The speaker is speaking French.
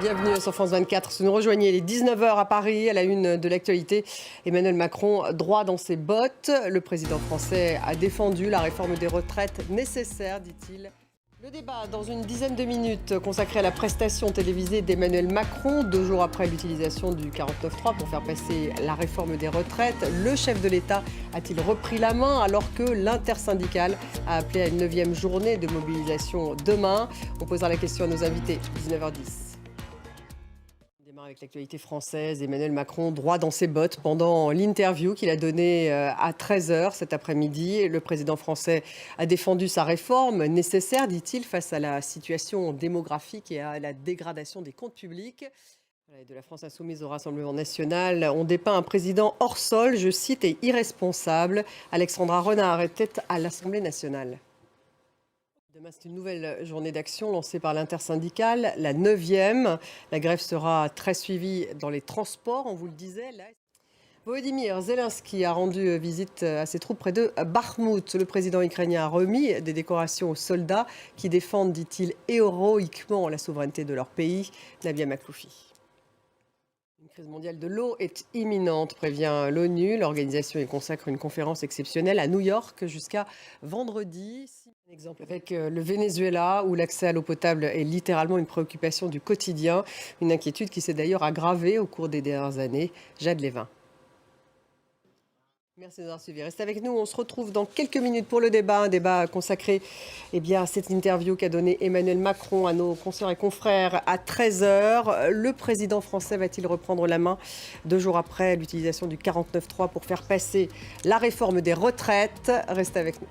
Bienvenue sur France 24. Si vous nous rejoignez, il est 19h à Paris, à la une de l'actualité. Emmanuel Macron, droit dans ses bottes. Le président français a défendu la réforme des retraites nécessaire, dit-il. Le débat dans une dizaine de minutes consacré à la prestation télévisée d'Emmanuel Macron, 2 jours après l'utilisation du 49.3 pour faire passer la réforme des retraites. Le chef de l'État a-t-il repris la main alors que l'intersyndicale a appelé à une 9e journée de mobilisation demain? On posera la question à nos invités, 19h10. Avec l'actualité française, Emmanuel Macron droit dans ses bottes pendant l'interview qu'il a donnée à 13h cet après-midi. Le président français a défendu sa réforme nécessaire, dit-il, face à la situation démographique et à la dégradation des comptes publics. De la France insoumise au Rassemblement national, on dépeint un président hors sol, je cite, et irresponsable. Alexandra Renard était à l'Assemblée nationale. Demain, c'est une nouvelle journée d'action lancée par l'intersyndicale, la 9e. La grève sera très suivie dans les transports, on vous le disait. Volodymyr Zelensky a rendu visite à ses troupes près de Bakhmout. Le président ukrainien a remis des décorations aux soldats qui défendent, dit-il, héroïquement la souveraineté de leur pays. Nabia Makloufi. Une crise mondiale de l'eau est imminente, prévient l'ONU. L'organisation y consacre une conférence exceptionnelle à New York jusqu'à vendredi. Un exemple avec le Venezuela, où l'accès à l'eau potable est littéralement une préoccupation du quotidien. Une inquiétude qui s'est d'ailleurs aggravée au cours des dernières années. Jade Lévin. Merci d'avoir suivi. Restez avec nous. On se retrouve dans quelques minutes pour le débat. Un débat consacré à cette interview qu'a donnée Emmanuel Macron à nos consoeurs et confrères à 13h. Le président français va-t-il reprendre la main 2 jours après l'utilisation du 49.3 pour faire passer la réforme des retraites? Restez avec nous.